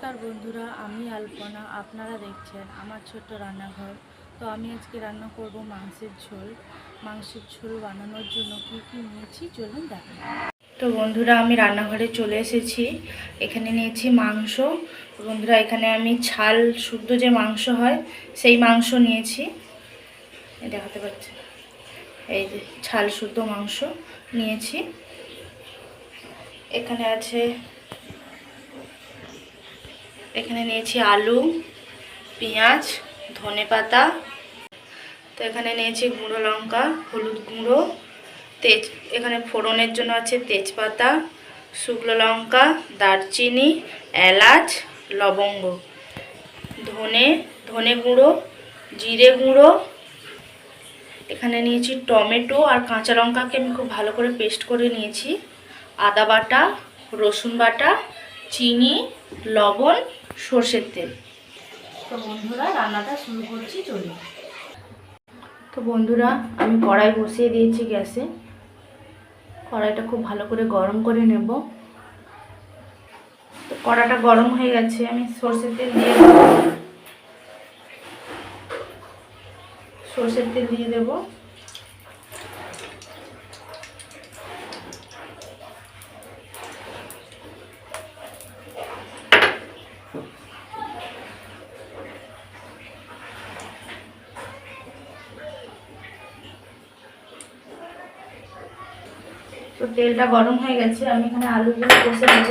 নমস্কার বন্ধুরা, আমি আলপনা। আপনারা দেখছেন আমার ছোট্ট রান্নাঘর। তো আমি আজকে রান্না করব মাংসের ঝোল। মাংসের ঝোল বানানোর জন্য কি কি নিয়েছি চলুন দেখা। তো বন্ধুরা, আমি রান্নাঘরে চলে এসেছি। এখানে নিয়েছি মাংস। বন্ধুরা, এখানে আমি ছাল শুদ্ধ যে মাংস হয় সেই মাংস নিয়েছি। দেখাতে পাচ্ছি, এই যে ছাল শুদ্ধ মাংস নিয়েছি। এখানে নিয়েছি আলু, পেঁয়াজ, ধনেপাতা। তো এখানে নিয়েছি গুঁড়ো লঙ্কা, হলুদ গুঁড়ো, এখানে ফোড়নের জন্য আছে তেজপাতা, শুকনো লঙ্কা, দারচিনি, এলাচ, লবঙ্গ, ধনে গুঁড়ো, জিরে গুঁড়ো। এখানে নিয়েছি টমেটো আর কাঁচা লঙ্কাকে আমি খুব ভালো করে পেস্ট করে নিয়েছি, আদা বাটা, রসুন বাটা, চিনি, লবণ, সর্ষের তেল। তো বন্ধুরা, রান্নাটা শুরু করছি, চলুন। তো বন্ধুরা, আমি কড়াই বসিয়ে দিয়েছি গ্যাসে। কড়াইটা খুব ভালো করে গরম করে নেব। তো কড়াটা গরম হয়ে গেছে, আমি সর্ষের তেল দিয়ে দেবো। তো তেলটা গরম হয়ে গেছে, আমি এখানে আলুগুলো কষে নেব।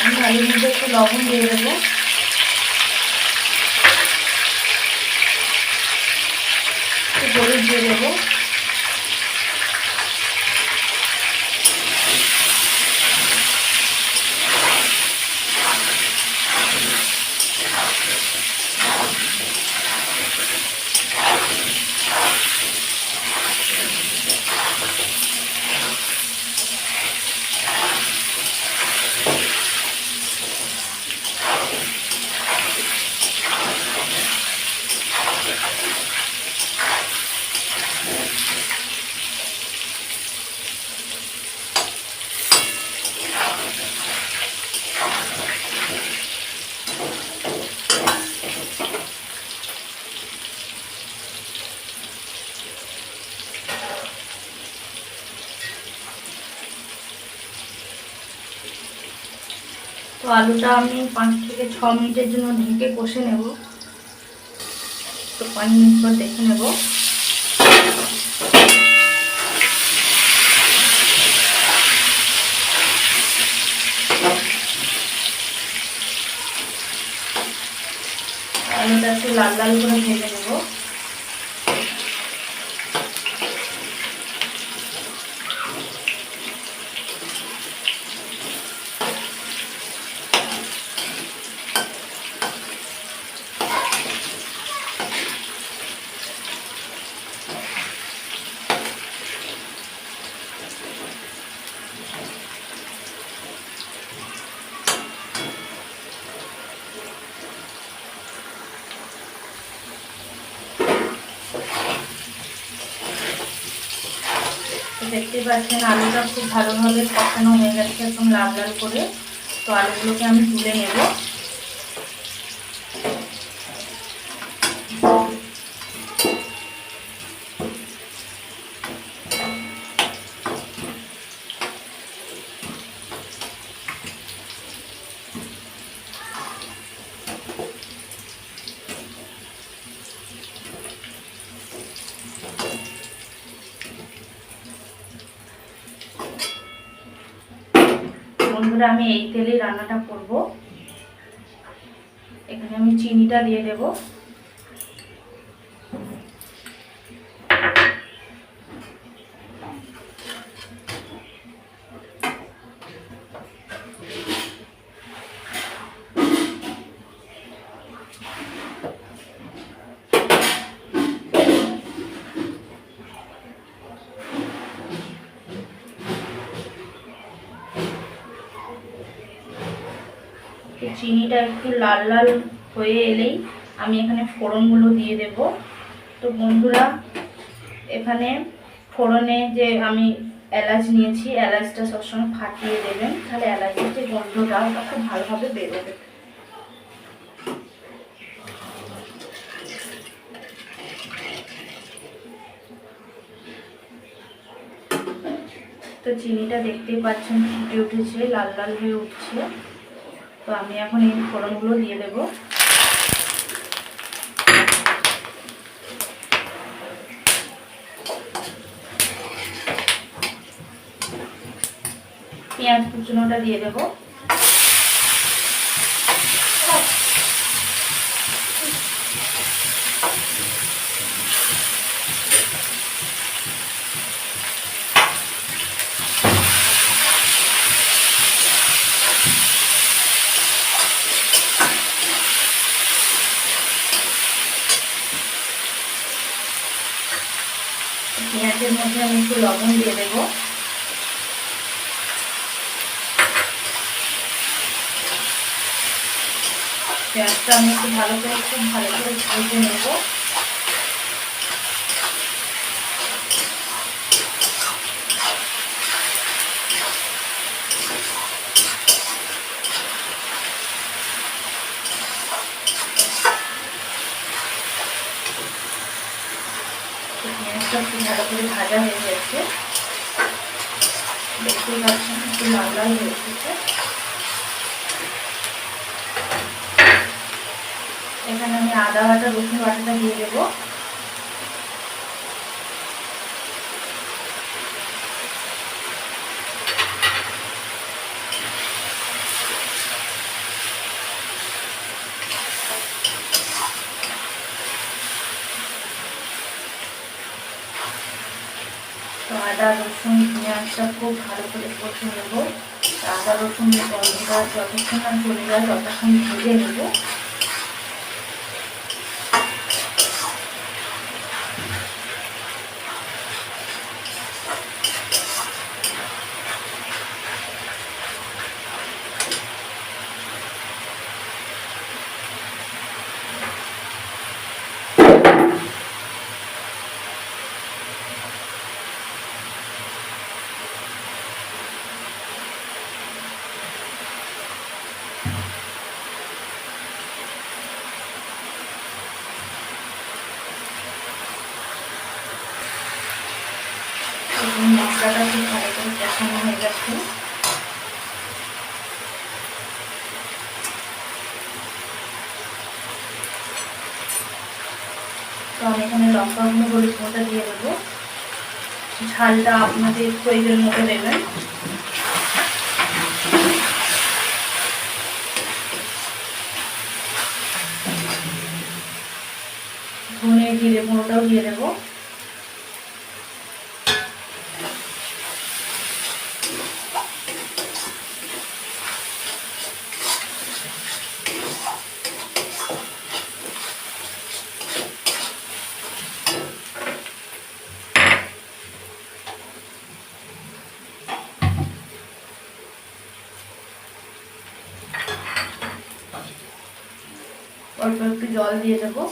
আমি আলুর মধ্যে একটু লবণ দিয়ে দেবো, একটু হলুদ দিয়ে দেবো। তো আলুটা আমি 5 থেকে 6 মিনিটের জন্য ঢেকে কষে নেব। তো 5 মিনিট পর দেখে নেব। আলুটা একটু লাল লাল করে ভেজে নেব। দেখতে পাচ্ছেন আলুটা খুব ভালোভাবে কষানো হয়ে গেছে, একদম লাল লাল করে। তো আলুগুলোকে আমি তুলে নেব। বন্ধুরা আমি এই তেলেই রান্নাটা করব। এখানে আমি চিনিটা দিয়ে দেব। চিনিটা একটু লাল লাল হয়ে এলেই আমি এখানে ফোড়নগুলো দিয়ে দেব। তো বন্ধুরা এখানে ফোড়নে যে আমি এলাচ নিয়েছি, এলাচটা সবসময় ফাটিয়ে দেবেন, তাহলে এলাচের যে গন্ধটা ওটা খুব ভালোভাবে বেরোবে। তো চিনিটা দেখতেই পাচ্ছেন ফুটে উঠেছে, লাল লাল হয়ে উঠছে। তো আমি এখন এই ফোড়নগুলো দিয়ে দেব। পেঁয়াজ কুচনোটা দিয়ে দেব। পেঁয়াজের মধ্যে আমি একটু লবণ দিয়ে দেব। পেঁয়াজটা আমি একটু খুব ভালো করে ভেজে নেব। পেঁয়াজটা খুব ভালো করে ভাজা হয়ে গেছে, দেখতেই পাচ্ছেন একটু লাল লাল হয়ে এসেছে। এখানে আমি আদা বাটা রসুন বাটাটা দিয়ে দেবো। তো আদা রসুন পেঁয়াজটা খুব ভালো করে কষে নেব। আদা রসুনের গন্ধটা যতক্ষণ না চলে যায় ততক্ষণ ভেজে নেব। মশলাটা খুব ভালো করে কষানো হয়ে গেছে। তো আমি এখানে লঙ্কা গুঁড়ো হলুদ গুঁড়োটা দিয়ে দেবো। ঝালটা আপনাদের প্রয়োজন মতো দেবেন। ধনে জিরে গুঁড়োটাও দিয়ে দেবো। অল্প একটু জল দিয়ে দেবো।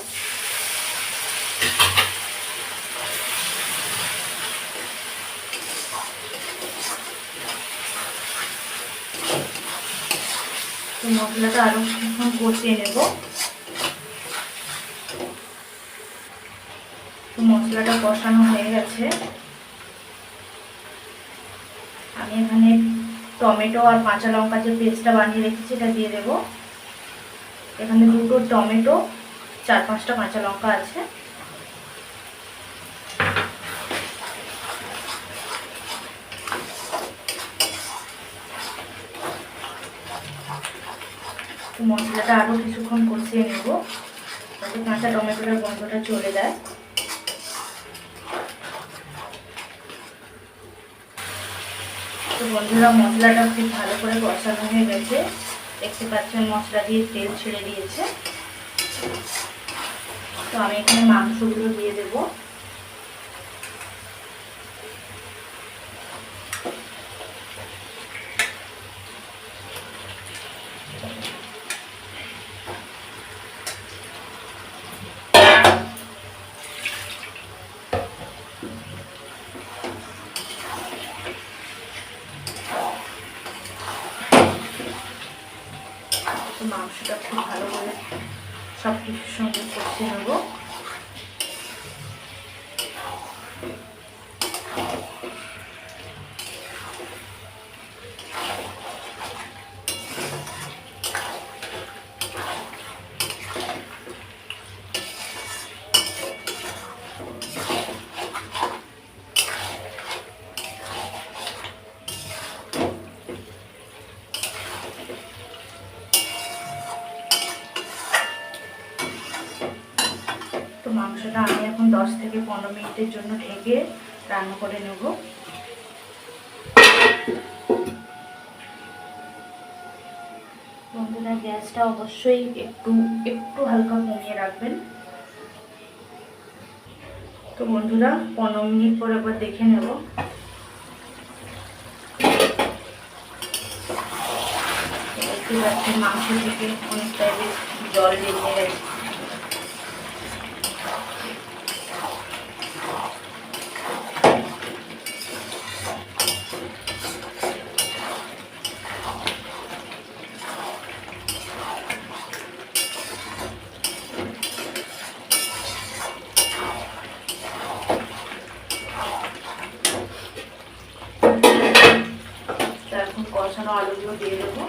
তো মশলাটা আরো কিছুক্ষণ কষিয়ে নেব। তো মশলাটা কষানো হয়ে গেছে। আমি এখানে টমেটো আর কাঁচা লঙ্কা যে পেস্টটা বানিয়ে রেখেছি এটা দিয়ে দেব। এখানে 2টো টমেটো, 4-5টা কাঁচা লঙ্কা আছে। তো মশলাটা আরও কিছুক্ষণ কষিয়ে নেব, যাতে কাঁচা টমেটোর গন্ধটা চলে যায়। তো বন্ধুরা, মশলাটা খুব ভালো করে কষানো হয়ে গেছে। দেখতে পাচ্ছেন মশলা দিয়ে তেল ছেড়ে দিয়েছে। তো আমি এখানে মাংসগুলো দিয়ে দেবো। মাংসটা খুব ভালো করে সব কিছুর সঙ্গে কষিয়ে নেব। তো মাংসটা আমি এখন 10 থেকে 15 মিনিটের জন্য ঢেকে রান্না করে নেব। বন্ধুরা, গ্যাসটা অবশ্যই একটু হালকা কমিয়ে রাখবেন। তো বন্ধুরা, 15 মিনিট পর একবার দেখে নেব। দেখতে পাচ্ছেন মাংস থেকে অনেকটা জল বেরিয়ে গেছে। এখন কষানো আলুগুলো দিয়ে দেবো।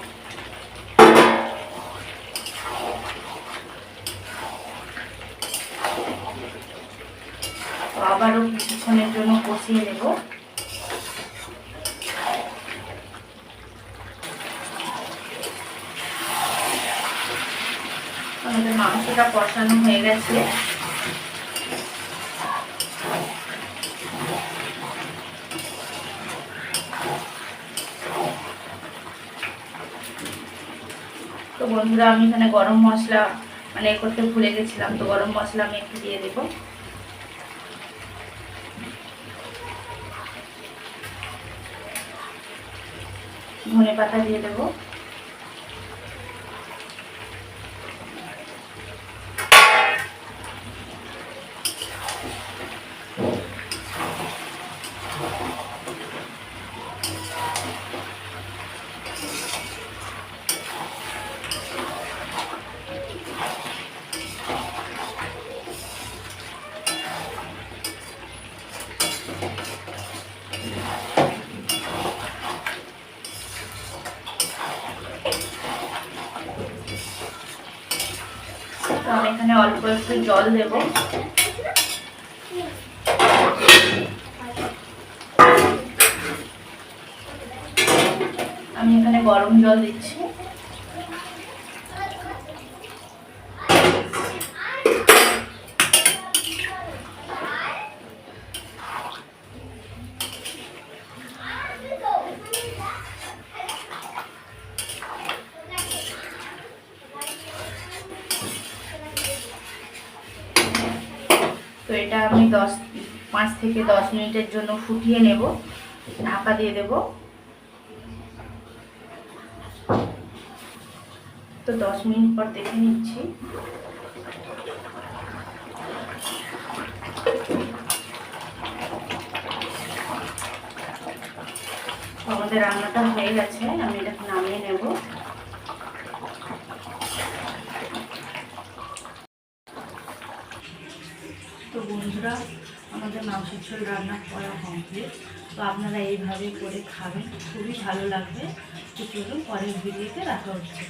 আবারও কিছুক্ষণের জন্য কষিয়ে নেব। আমাদের মাংসটা কষানো হয়ে গেছে। তো বন্ধুরা, আমি এখানে গরম মশলা করতে ভুলে গেছিলাম। তো গরম মশলা আমি একটু দিয়ে দেবো। ধনে পাতা দিয়ে দেবো। তো আমি এখানে অল্প একটু জল দেব। আমি এখানে গরম জল দিচ্ছি। তো এটা আমি 5 থেকে 10 মিনিটের জন্য ফুটিয়ে নেব। ঢাকা দিয়ে দেব। তো 10 মিনিট পর দেখে নিচ্ছি। আমাদের রান্নাটা হয়ে গেছে, আমি এটাকে নামিয়ে নেব। তো বন্ধুরা, আমাদের মাংসের ঝোল রান্না করা কমপ্লিট। তো আপনারা এইভাবে করে খাবেন, খুবই ভালো লাগবে। তো চলুন পরের ভিডিওতে দেখা হচ্ছে।